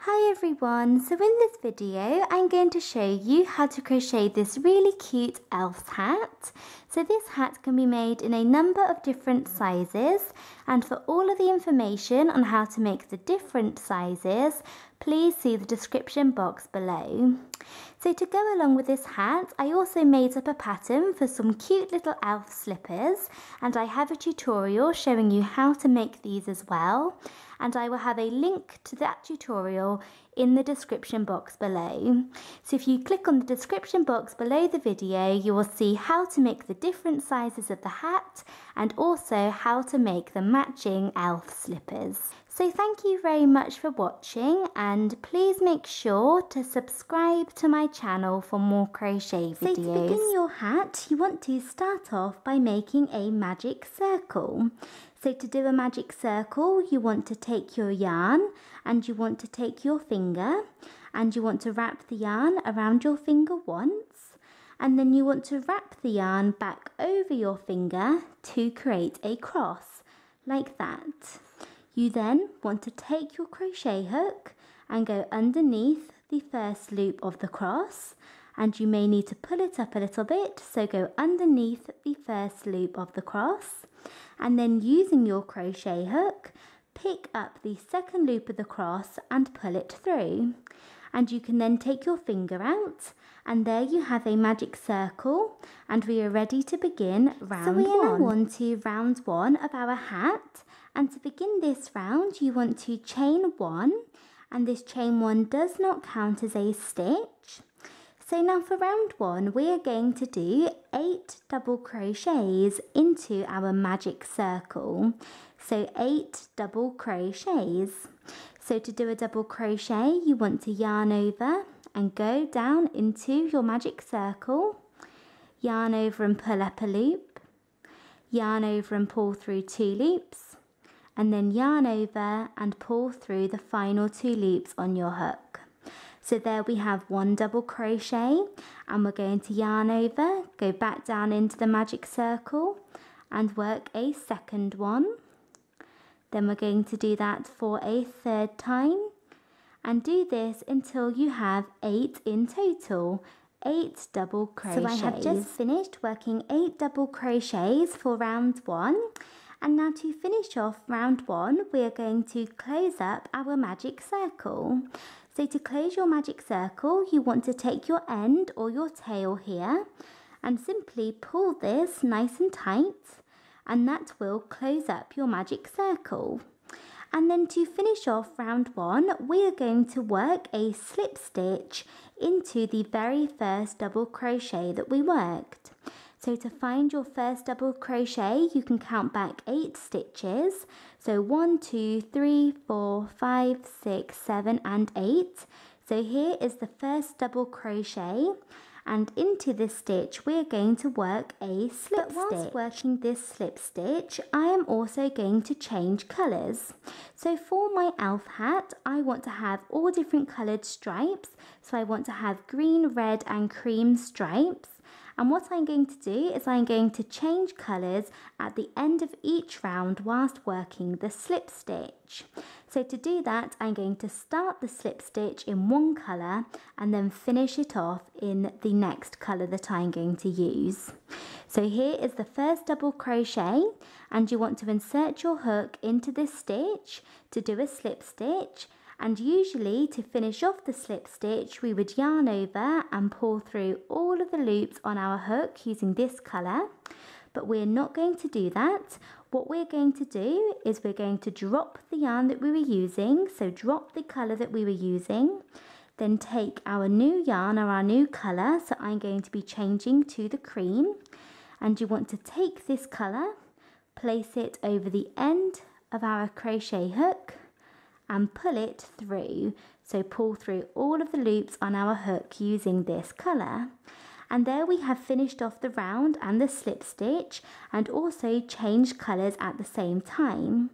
Hi everyone, so in this video I'm going to show you how to crochet this really cute elf hat. So this hat can be made in a number of different sizes, and for all of the information on how to make the different sizes, please see the description box below. So to go along with this hat, I also made up a pattern for some cute little elf slippers, and I have a tutorial showing you how to make these as well, and I will have a link to that tutorial in the description box below. So if you click on the description box below the video, you will see how to make the different sizes of the hat and also how to make the matching elf slippers. So thank you very much for watching, and please make sure to subscribe to my channel for more crochet videos. So to begin your hat, you want to start off by making a magic circle. So to do a magic circle, you want to take your yarn and you want to take your finger and you want to wrap the yarn around your finger once, and then you want to wrap the yarn back over your finger to create a cross, like that. You then want to take your crochet hook and go underneath the first loop of the cross, and you may need to pull it up a little bit, so go underneath the first loop of the cross, and then using your crochet hook, pick up the second loop of the cross and pull it through. And you can then take your finger out, and there you have a magic circle, and we are ready to begin round one. So we are now on to round one of our hat, and to begin this round you want to chain one, and this chain one does not count as a stitch. So now for round one we are going to do 8 double crochets into our magic circle. So 8 double crochets. So to do a double crochet, you want to yarn over and go down into your magic circle, yarn over and pull up a loop, yarn over and pull through 2 loops, and then yarn over and pull through the final 2 loops on your hook. So there we have 1 double crochet, and we're going to yarn over, go back down into the magic circle and work a second one. Then we're going to do that for a third time, and do this until you have 8 in total, 8 double crochets. So I have just finished working 8 double crochets for round one, and now to finish off round one we are going to close up our magic circle. So to close your magic circle, you want to take your end or your tail here and simply pull this nice and tight, and that will close up your magic circle. And then to finish off round one, we are going to work a slip stitch into the very first double crochet that we worked. So to find your first double crochet, you can count back 8 stitches. So 1, 2, 3, 4, 5, 6, 7 and 8. So here is the first double crochet, and into this stitch we are going to work a slip stitch. But whilst working this slip stitch, I am also going to change colours. So for my elf hat, I want to have all different coloured stripes. So I want to have green, red and cream stripes. And what I'm going to do is I'm going to change colours at the end of each round whilst working the slip stitch. So to do that, I'm going to start the slip stitch in one colour and then finish it off in the next colour that I'm going to use. So here is the first double crochet, and you want to insert your hook into this stitch to do a slip stitch. And usually to finish off the slip stitch we would yarn over and pull through all of the loops on our hook using this colour, but we're not going to do that. What we're going to do is we're going to drop the yarn that we were using, so drop the colour that we were using, then take our new yarn or our new colour, so I'm going to be changing to the cream, and you want to take this colour, place it over the end of our crochet hook and pull it through. So pull through all of the loops on our hook using this colour. And there we have finished off the round and the slip stitch, and also changed colours at the same time.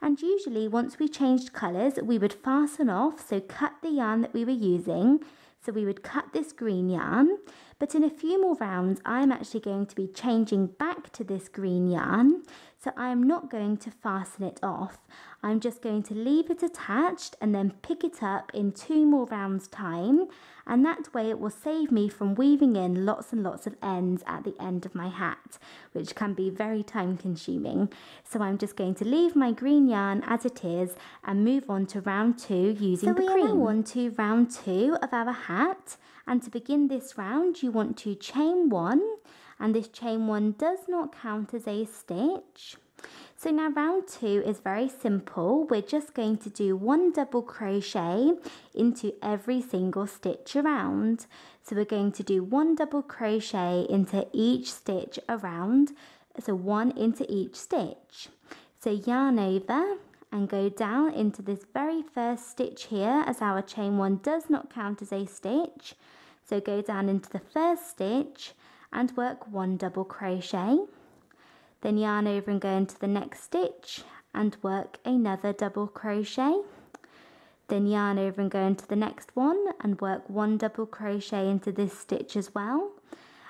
And usually once we changed colours we would fasten off, so cut the yarn that we were using. So we would cut this green yarn, but in a few more rounds I'm actually going to be changing back to this green yarn. So I'm not going to fasten it off. I'm just going to leave it attached and then pick it up in 2 more rounds time, and that way it will save me from weaving in lots and lots of ends at the end of my hat, which can be very time consuming. So I'm just going to leave my green yarn as it is and move on to round 2 using the cream. So we are now on to round 2 of our hat, and to begin this round you want to chain 1, and this chain 1 does not count as a stitch. So now round 2 is very simple. We're just going to do 1 double crochet into every single stitch around. So we're going to do 1 double crochet into each stitch around, so 1 into each stitch. So yarn over and go down into this very first stitch here, as our chain 1 does not count as a stitch. So go down into the first stitch and work 1 double crochet. Then yarn over and go into the next stitch and work another double crochet. Then yarn over and go into the next one and work 1 double crochet into this stitch as well.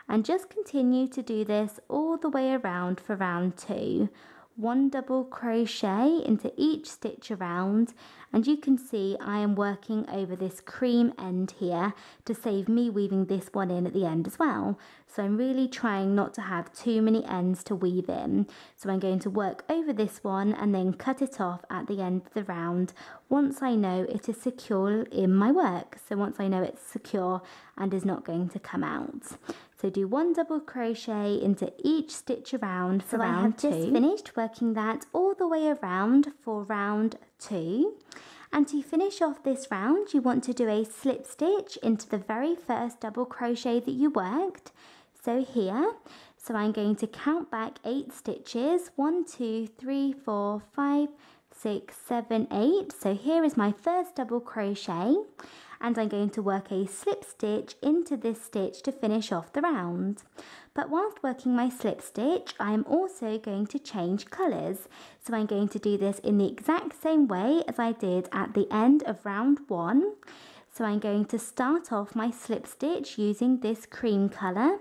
And just continue to do this all the way around for round 2. 1 double crochet into each stitch around, and you can see I am working over this cream end here to save me weaving this one in at the end as well. So I'm really trying not to have too many ends to weave in. So I'm going to work over this one and then cut it off at the end of the round once I know it is secure in my work. So once I know it's secure and is not going to come out. So do 1 double crochet into each stitch around for round 2. I have just finished working that all the way around for round 2. And to finish off this round, you want to do a slip stitch into the very first double crochet that you worked. So here, so I'm going to count back 8 stitches. 1, 2, 3, 4, 5, 6, 7, 8. So here is my first double crochet, and I'm going to work a slip stitch into this stitch to finish off the round. But whilst working my slip stitch, I am also going to change colours. So I'm going to do this in the exact same way as I did at the end of round 1. So I'm going to start off my slip stitch using this cream colour.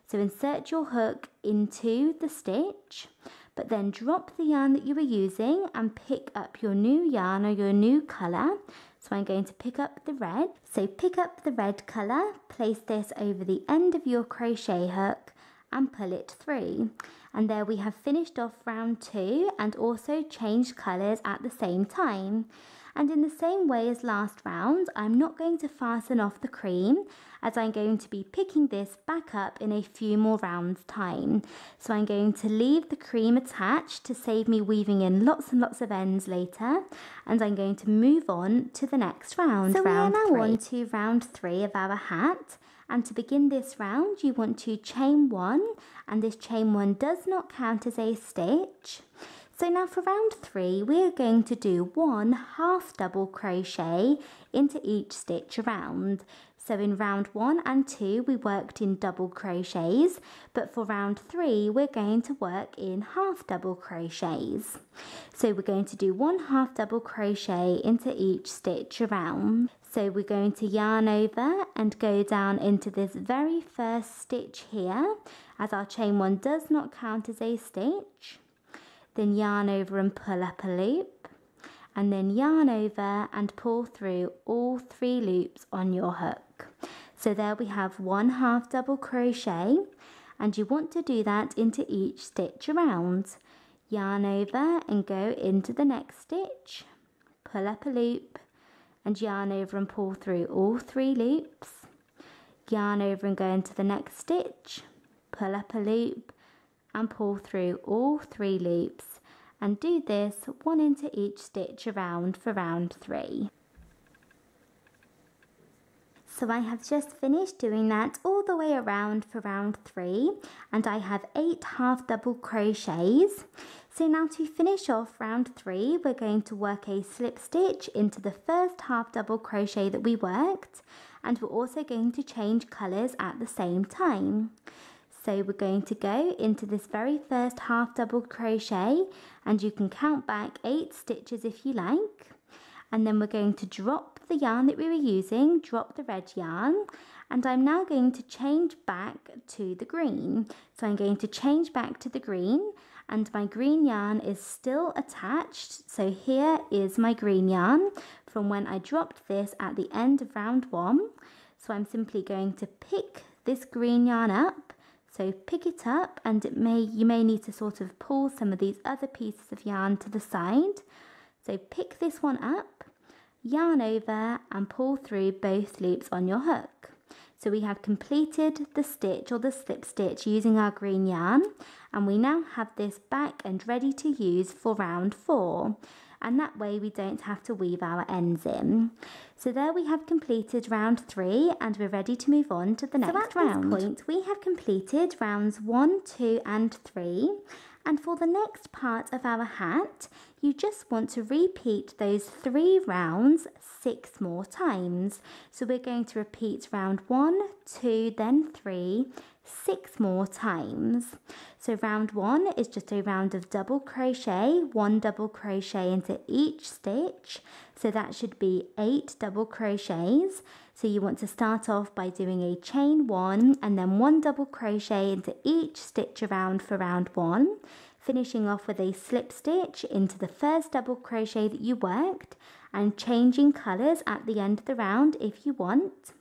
So insert your hook into the stitch, but then drop the yarn that you were using and pick up your new yarn or your new colour. So I'm going to pick up the red. So pick up the red colour, place this over the end of your crochet hook and pull it through. And there we have finished off round 2 and also changed colours at the same time. And in the same way as last round, I'm not going to fasten off the cream, as I'm going to be picking this back up in a few more rounds time. So I'm going to leave the cream attached to save me weaving in lots and lots of ends later, and I'm going to move on to the next round. So round we are now on to round 3 of our hat. And to begin this round, you want to chain 1, and this chain 1 does not count as a stitch. So now for round 3, we are going to do 1 half double crochet into each stitch around. So in round 1 and 2, we worked in double crochets, but for round 3, we're going to work in half double crochets. So we're going to do 1 half double crochet into each stitch around. So we're going to yarn over and go down into this very first stitch here, as our chain 1 does not count as a stitch. Then yarn over and pull up a loop, and then yarn over and pull through all 3 loops on your hook. So there we have 1 half double crochet, and you want to do that into each stitch around. Yarn over and go into the next stitch, pull up a loop, and yarn over and pull through all 3 loops. Yarn over and go into the next stitch, pull up a loop, and pull through all 3 loops, and do this 1 into each stitch around for round 3. So I have just finished doing that all the way around for round 3, and I have 8 half double crochets. So now to finish off round 3, we're going to work a slip stitch into the first half double crochet that we worked, and we're also going to change colours at the same time. So we're going to go into this very first half double crochet, and you can count back 8 stitches if you like. And then we're going to drop the yarn that we were using, drop the red yarn, and I'm now going to change back to the green. So I'm going to change back to the green, and my green yarn is still attached. So here is my green yarn from when I dropped this at the end of round 1. So I'm simply going to pick this green yarn up. So pick it up, and you may need to sort of pull some of these other pieces of yarn to the side. So pick this one up, yarn over and pull through both loops on your hook. So we have completed the stitch or the slip stitch using our green yarn, and we now have this back and ready to use for round 4, and that way we don't have to weave our ends in. So there we have completed round 3, and we're ready to move on to the next round. At this point we have completed rounds 1, 2 and 3, and for the next part of our hat you just want to repeat those 3 rounds 6 more times. So we're going to repeat round 1, 2, then 3, 6 more times. So round 1 is just a round of double crochet, 1 double crochet into each stitch. So that should be 8 double crochets. So you want to start off by doing a chain 1 and then 1 double crochet into each stitch around for round 1, finishing off with a slip stitch into the first double crochet that you worked and changing colours at the end of the round if you want.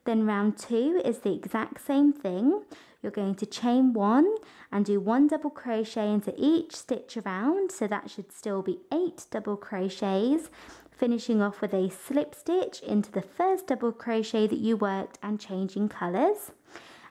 Then round 2 is the exact same thing. You're going to chain 1 and do 1 double crochet into each stitch around, so that should still be 8 double crochets, finishing off with a slip stitch into the first double crochet that you worked and changing colours.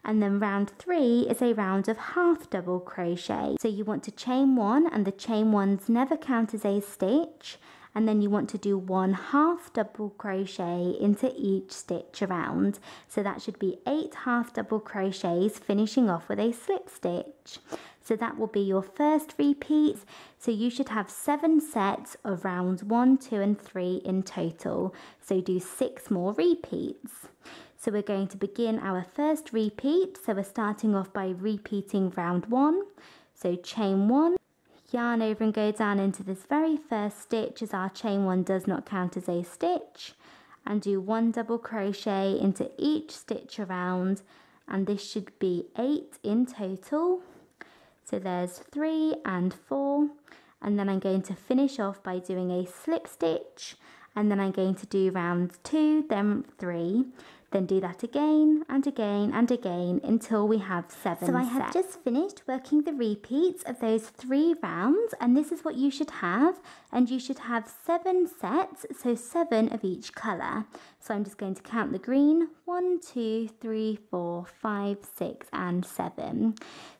And then round 3 is a round of half double crochet. So you want to chain 1, and the chain 1s never count as a stitch, and then you want to do 1 half double crochet into each stitch around. So that should be 8 half double crochets, finishing off with a slip stitch. So that will be your first repeat. So you should have 7 sets of rounds 1, 2 and 3 in total. So do 6 more repeats. So we're going to begin our first repeat. So we're starting off by repeating round 1. So chain 1, yarn over and go down into this very first stitch, as our chain 1 does not count as a stitch, and do 1 double crochet into each stitch around, and this should be 8 in total. So there's 3 and 4, and then I'm going to finish off by doing a slip stitch, and then I'm going to do round 2, then 3, then do that again and again and again until we have 7 sets. So I have just finished working the repeats of those 3 rounds, and this is what you should have, and you should have 7 sets, so 7 of each colour. So I'm just going to count the green, 1, 2, 3, 4, 5, 6 and 7.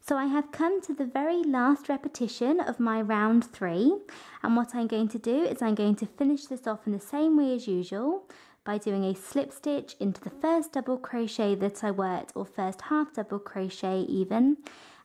So I have come to the very last repetition of my round 3, and what I'm going to do is I'm going to finish this off in the same way as usual, by doing a slip stitch into the first double crochet that I worked, or first half double crochet even,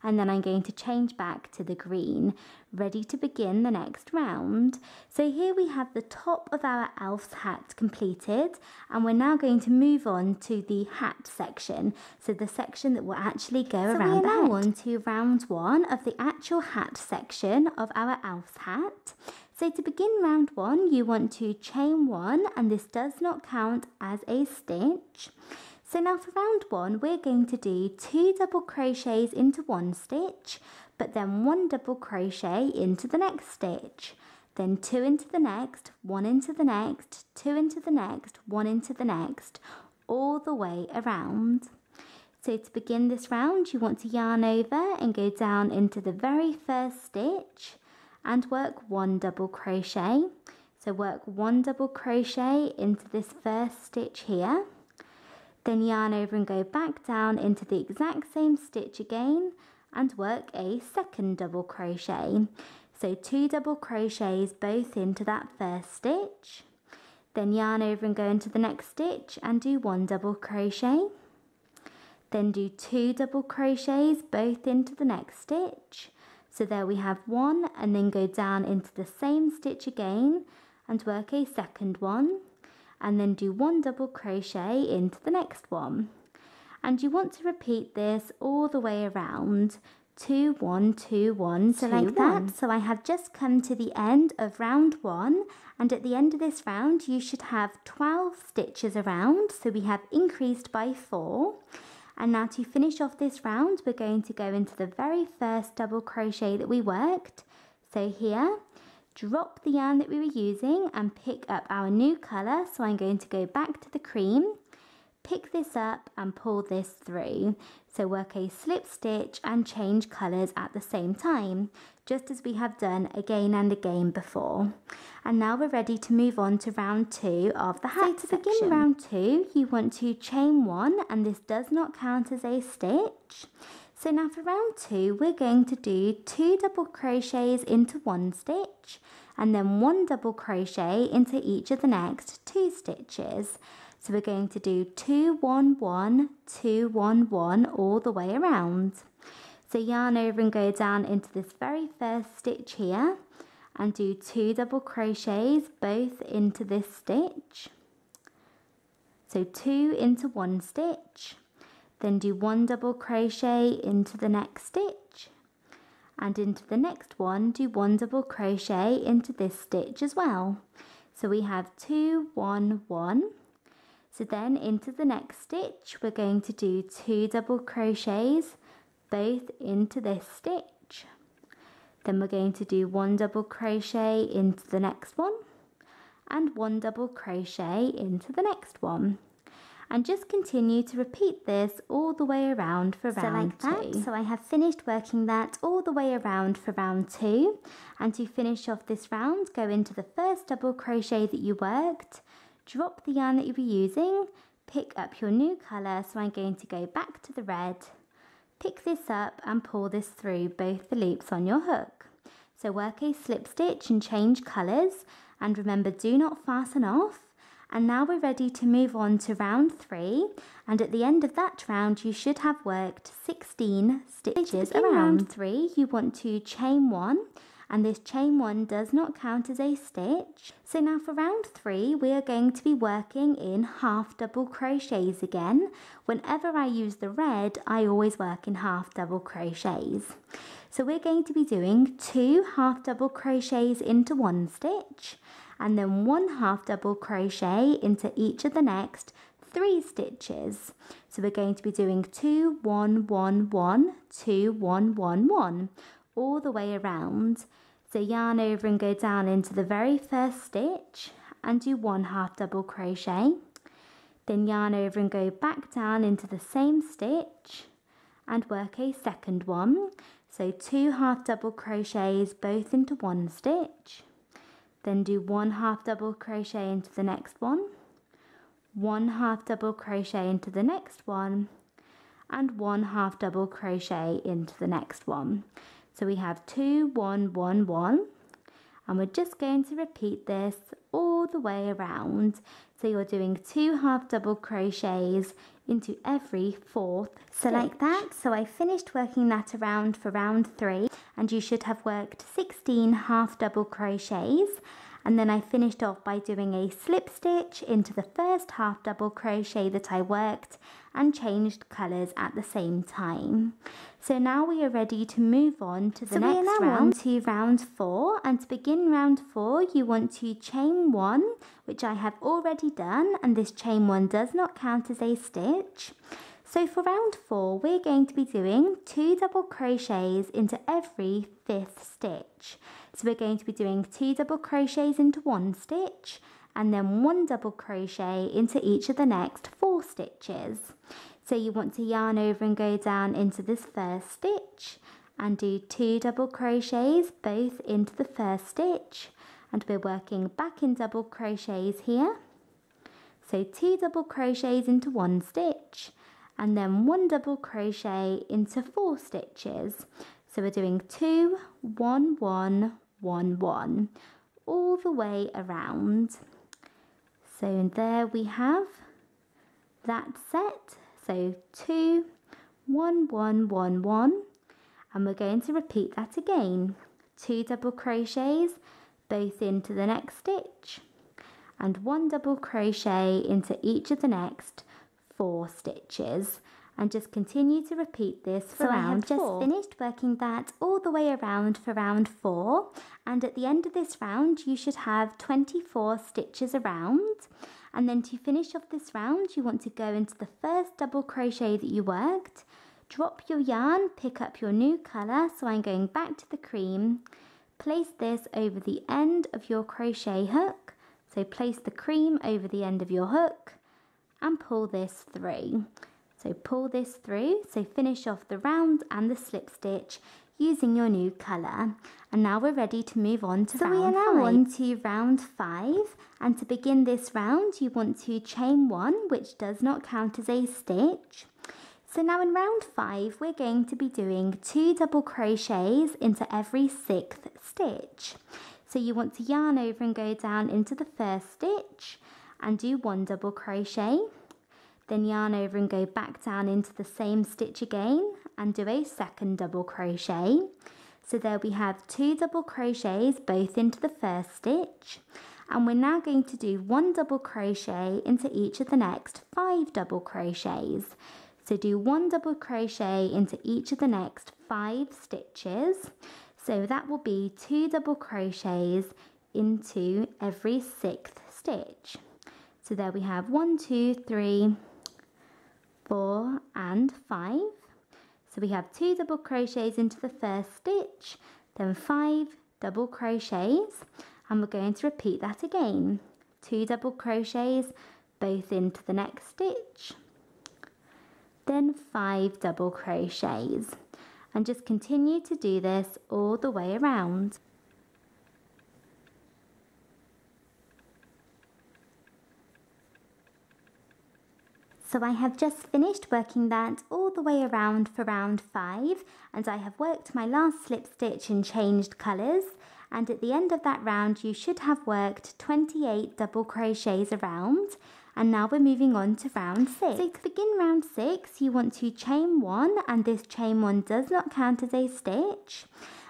and then I'm going to change back to the green, ready to begin the next round. So here we have the top of our elf's hat completed, and we're now going to move on to the hat section, so the section that will actually go around the head. So we are now on to round 1 of the actual hat section of our elf's hat. So to begin round 1, you want to chain 1, and this does not count as a stitch. So now for round 1, we're going to do 2 double crochets into one stitch, but then 1 double crochet into the next stitch, then 2 into the next, 1 into the next, 2 into the next, 1 into the next, all the way around. So to begin this round, you want to yarn over and go down into the very first stitch and work 1 double crochet. So work 1 double crochet into this first stitch here, then yarn over and go back down into the exact same stitch again and work a second double crochet. So 2 double crochets both into that first stitch, then yarn over and go into the next stitch and do 1 double crochet, then do 2 double crochets both into the next stitch. So there we have 1, and then go down into the same stitch again and work a second one, and then do 1 double crochet into the next one. And you want to repeat this all the way around, 2, 1, 2, 1, so like that. So I have just come to the end of round 1, and at the end of this round you should have 12 stitches around, so we have increased by 4. And now to finish off this round, we're going to go into the very first double crochet that we worked. So here, drop the yarn that we were using and pick up our new colour. So I'm going to go back to the cream, pick this up and pull this through. So work a slip stitch and change colours at the same time, just as we have done again and again before. And now we're ready to move on to round 2 of the hat section. So to begin round 2, you want to chain 1, and this does not count as a stitch. So now for round 2, we're going to do 2 double crochets into 1 stitch, and then 1 double crochet into each of the next 2 stitches. So we're going to do 2, 1, 1, 2, 1, 1 all the way around. So yarn over and go down into this very first stitch here and do 2 double crochets both into this stitch. So 2 into 1 stitch, then do 1 double crochet into the next stitch, and into the next one do 1 double crochet into this stitch as well. So we have 2, 1, 1. So then into the next stitch, we're going to do 2 double crochets both into this stitch. Then we're going to do 1 double crochet into the next one and 1 double crochet into the next one. And just continue to repeat this all the way around for round 2. So I have finished working that all the way around for round 2. And to finish off this round, go into the first double crochet that you worked, drop the yarn that you were using, pick up your new colour, so I'm going to go back to the red, pick this up and pull this through both the loops on your hook. So work a slip stitch and change colours, and remember, do not fasten off. And now we're ready to move on to round 3, and at the end of that round you should have worked 16 stitches around. Round 3 you want to chain 1, and this chain 1 does not count as a stitch. So now for round 3 we are going to be working in half double crochets again. Whenever I use the red, I always work in half double crochets. So we're going to be doing 2 half double crochets into 1 stitch, and then 1 half double crochet into each of the next 3 stitches. So we're going to be doing 2, 1, 1, 1, 2, 1, 1, 1 all the way around. So yarn over and go down into the very first stitch and do 1 half double crochet. Then yarn over and go back down into the same stitch and work a second one. So 2 half double crochets both into 1 stitch. Then do 1 half double crochet into the next one, 1 half double crochet into the next one, and 1 half double crochet into the next one. So we have 2, 1, 1, 1, and we're just going to repeat this all the way around. So you're doing 2 half double crochets into every 4th stitch. Like that. So I finished working that around for round 3, and you should have worked 16 half double crochets. And then I finished off by doing a slip stitch into the first half double crochet that I worked and changed colours at the same time. So now we are ready to move on to the next round, to round 4. And to begin round 4, you want to chain 1, which I have already done, and this chain 1 does not count as a stitch. So for round 4, we're going to be doing 2 double crochets into every 5th stitch. So we're going to be doing 2 double crochets into 1 stitch, and then 1 double crochet into each of the next 4 stitches. So you want to yarn over and go down into this first stitch and do 2 double crochets both into the first stitch, and we're working back in double crochets here. So 2 double crochets into 1 stitch, and then 1 double crochet into 4 stitches. So we're doing 2, 1, 1, 1, 1 all the way around. So there we have that set. So 2, 1, 1, 1, 1, and we're going to repeat that again. 2 double crochets both into the next stitch, and 1 double crochet into each of the next 4 stitches, and just continue to repeat this for round 4. So I have just finished working that all the way around for round 4, and at the end of this round you should have 24 stitches around. And then to finish off this round, you want to go into the first double crochet that you worked, drop your yarn, pick up your new colour, so I'm going back to the cream, place this over the end of your crochet hook, so place the cream over the end of your hook and pull this through. So pull this through, so finish off the round and the slip stitch using your new colour. And now we're ready to move on to round 5. So we are now on to round 5, and to begin this round you want to chain 1, which does not count as a stitch. So now in round 5 we're going to be doing 2 double crochets into every 6th stitch. So you want to yarn over and go down into the first stitch and do 1 double crochet. Then yarn over and go back down into the same stitch again and do a 2nd double crochet. So there we have 2 double crochets both into the first stitch, and we're now going to do 1 double crochet into each of the next 5 double crochets. So do 1 double crochet into each of the next 5 stitches. So that will be 2 double crochets into every 6th stitch. So there we have 1, 2, 3, 4 and 5. So we have 2 double crochets into the first stitch, then 5 double crochets, and we're going to repeat that again. 2 double crochets both into the next stitch, then 5 double crochets, and just continue to do this all the way around. So I have just finished working that all the way around for round 5, and I have worked my last slip stitch and changed colours, and at the end of that round you should have worked 28 double crochets around. And now we're moving on to round 6. So to begin round 6 you want to chain 1, and this chain 1 does not count as a stitch.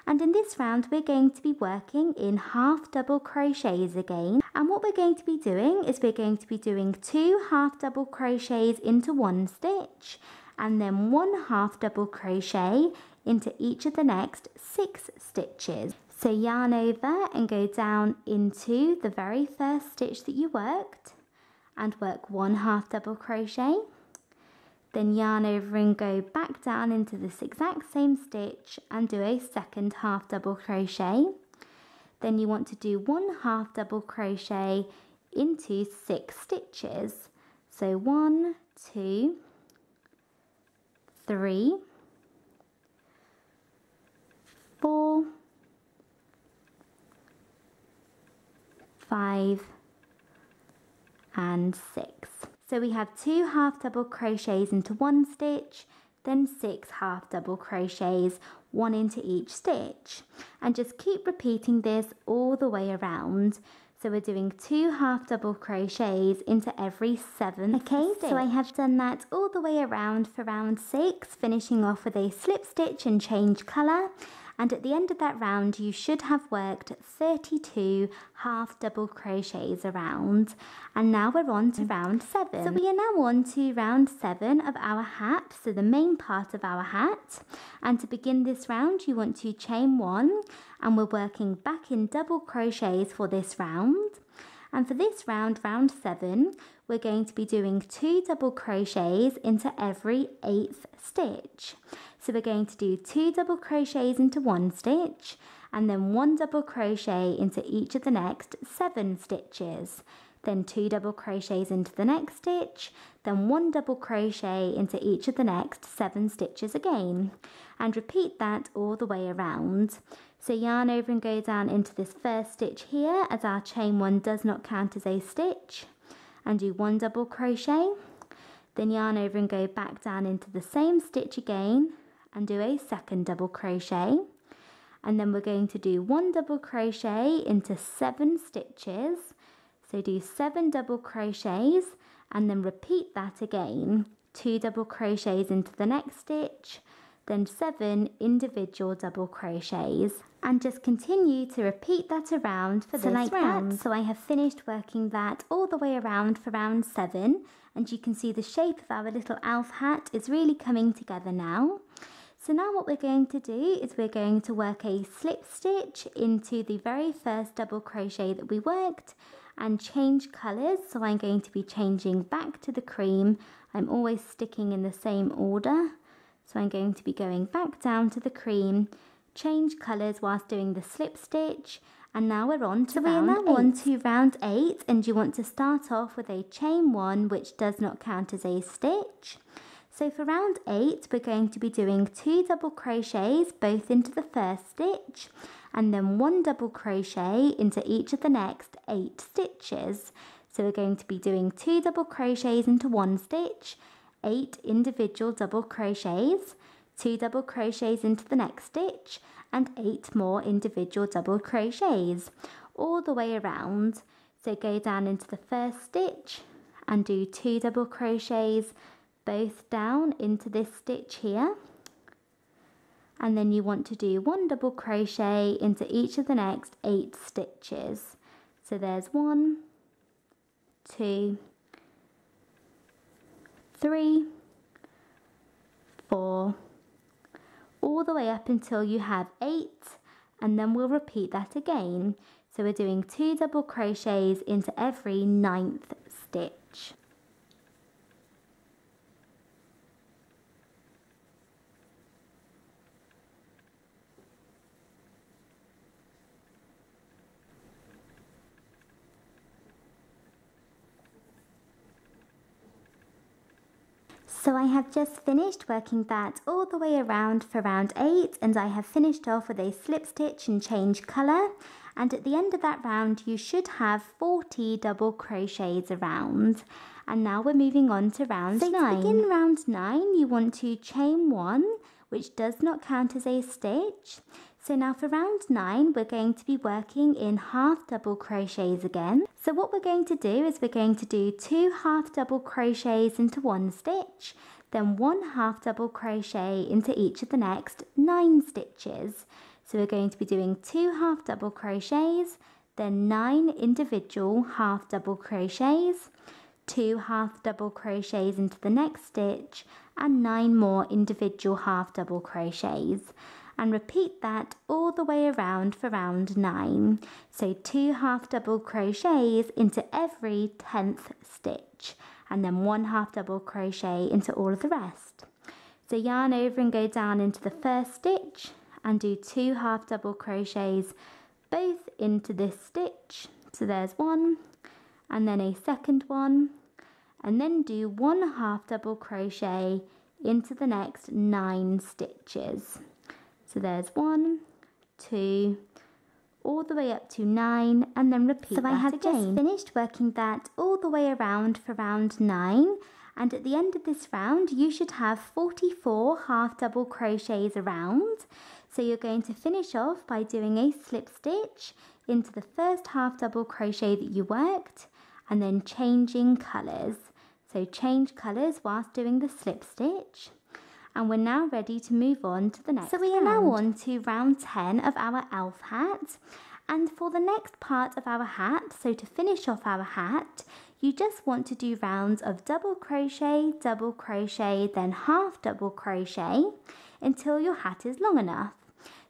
And in this round we're going to be working in half double crochets again, and what we're going to be doing is we're going to be doing 2 half double crochets into 1 stitch, and then 1 half double crochet into each of the next 6 stitches. So yarn over and go down into the very first stitch that you worked and work 1 half double crochet. Then yarn over and go back down into this exact same stitch and do a 2nd half double crochet. Then you want to do 1 half double crochet into 6 stitches. So 1, 2, 3, 4, 5 and 6. So we have 2 half double crochets into 1 stitch, then 6 half double crochets, 1 into each stitch, and just keep repeating this all the way around. So we're doing 2 half double crochets into every 7th stitch. So I have done that all the way around for round 6, finishing off with a slip stitch and change colour. And at the end of that round you should have worked 32 half double crochets around. And now we're on to round 7. So we are now on to round 7 of our hat, so the main part of our hat. And to begin this round you want to chain 1, and we're working back in double crochets for this round. And for this round, round 7, we're going to be doing 2 double crochets into every 8th stitch. So we're going to do 2 double crochets into 1 stitch, and then 1 double crochet into each of the next 7 stitches. Then 2 double crochets into the next stitch, then 1 double crochet into each of the next 7 stitches again. And repeat that all the way around. So yarn over and go down into this first stitch here, as our chain 1 does not count as a stitch, and do 1 double crochet. Then yarn over and go back down into the same stitch again and do a 2nd double crochet. And then we're going to do 1 double crochet into 7 stitches. So do 7 double crochets and then repeat that again. 2 double crochets into the next stitch, then 7 individual double crochets, and just continue to repeat that around for this round. So I have finished working that all the way around for round 7, and you can see the shape of our little elf hat is really coming together now. So now what we're going to do is we're going to work a slip stitch into the very first double crochet that we worked and change colours. So I'm going to be changing back to the cream. I'm always sticking in the same order. So I'm going to be going back down to the cream, change colours whilst doing the slip stitch, and now we're on to round 8, and you want to start off with a chain 1 which does not count as a stitch. So for round 8 we're going to be doing 2 double crochets both into the first stitch and then 1 double crochet into each of the next 8 stitches. So we're going to be doing 2 double crochets into 1 stitch, 8 individual double crochets, 2 double crochets into the next stitch and 8 more individual double crochets all the way around. So go down into the first stitch and do 2 double crochets both down into this stitch here, and then you want to do 1 double crochet into each of the next 8 stitches. So there's 1, 2, 3, 4, all the way up until you have 8, and then we'll repeat that again. So we're doing 2 double crochets into every 9th stitch. So I have just finished working that all the way around for round 8, and I have finished off with a slip stitch and change colour, and at the end of that round you should have 40 double crochets around. And now we're moving on to round 9. To begin round 9 you want to chain 1 which does not count as a stitch. So now for round 9 we're going to be working in half double crochets again. So what we're going to do is we're going to do 2 half double crochets into 1 stitch, then 1 half double crochet into each of the next 9 stitches. So we're going to be doing 2 half double crochets, then 9 individual half double crochets, 2 half double crochets into the next stitch, and 9 more individual half double crochets. And repeat that all the way around for round 9. So 2 half double crochets into every 10th stitch, and then 1 half double crochet into all of the rest. So yarn over and go down into the first stitch and do 2 half double crochets both into this stitch. So there's 1 and then a second one, and then do 1 half double crochet into the next 9 stitches. So there's 1, 2, all the way up to 9, and then repeat that again. So I have just finished working that all the way around for round 9, and at the end of this round you should have 44 half double crochets around. So you're going to finish off by doing a slip stitch into the first half double crochet that you worked, and then changing colours. So change colours whilst doing the slip stitch. And we're now ready to move on to the next round. So we are now on to round 10 of our elf hat. And for the next part of our hat, so to finish off our hat, you just want to do rounds of double crochet, then half double crochet until your hat is long enough.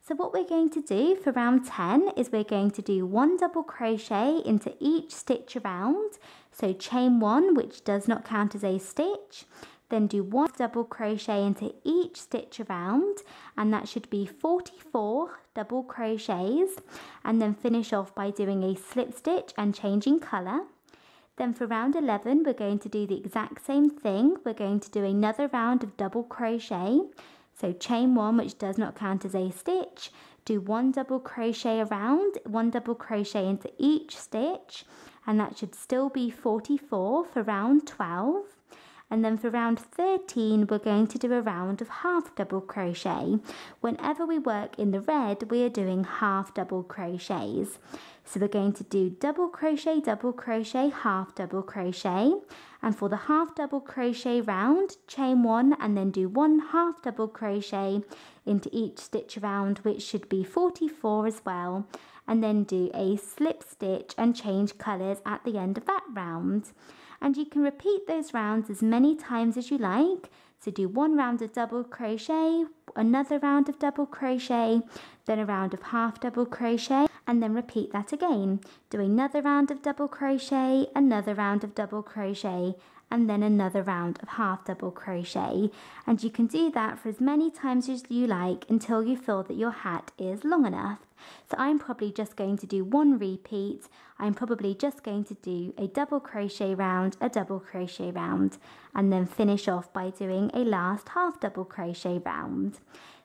So what we're going to do for round 10 is we're going to do 1 double crochet into each stitch around. So chain 1, which does not count as a stitch. Then do 1 double crochet into each stitch around, and that should be 44 double crochets, and then finish off by doing a slip stitch and changing colour. Then for round 11 we're going to do the exact same thing. We're going to do another round of double crochet. So chain 1, which does not count as a stitch, do 1 double crochet around, 1 double crochet into each stitch, and that should still be 44 for round 12. And then for round 13 we're going to do a round of half double crochet. Whenever we work in the red we are doing half double crochets. So we're going to do double crochet, half double crochet, and for the half double crochet round, chain 1 and then do 1 half double crochet into each stitch around, which should be 44 as well, and then do a slip stitch and change colours at the end of that round. And you can repeat those rounds as many times as you like. So do 1 round of double crochet, another round of double crochet, then a round of half double crochet, and then repeat that again. Do another round of double crochet, another round of double crochet, and then another round of half double crochet. And you can do that for as many times as you like until you feel that your hat is long enough. So I'm probably just going to do 1 repeat. I'm probably just going to do a double crochet round, a double crochet round, and then finish off by doing a last half double crochet round.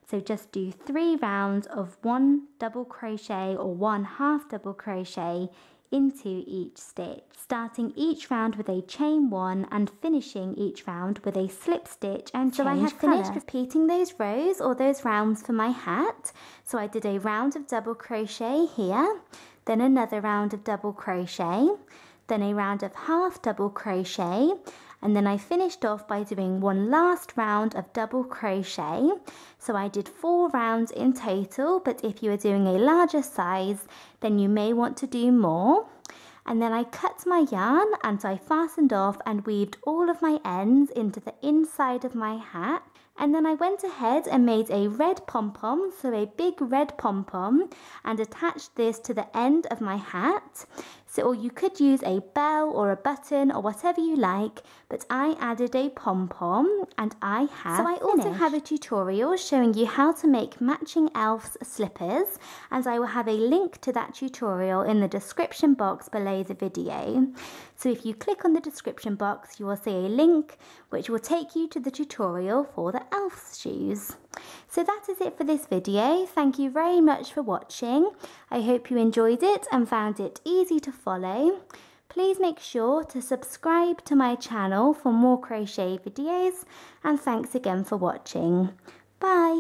So just do 3 rounds of 1 double crochet or 1 half double crochet into each stitch, starting each round with a chain 1 and finishing each round with a slip stitch and So I have finished repeating those rows or those rounds for my hat. So I did a round of double crochet here, then another round of double crochet, then a round of half double crochet, and then I finished off by doing 1 last round of double crochet. So I did 4 rounds in total, but if you are doing a larger size, then you may want to do more. And then I cut my yarn and I fastened off and weaved all of my ends into the inside of my hat. And then I went ahead and made a red pom-pom, so a big red pom-pom, and attached this to the end of my hat. So, or you could use a bell or a button or whatever you like, but I added a pom-pom and I have So I also have a tutorial showing you how to make matching elves slippers, and I will have a link to that tutorial in the description box below the video. So if you click on the description box, you will see a link which will take you to the tutorial for the elf shoes. So that is it for this video. Thank you very much for watching. I hope you enjoyed it and found it easy to follow. Please make sure to subscribe to my channel for more crochet videos, and thanks again for watching. Bye!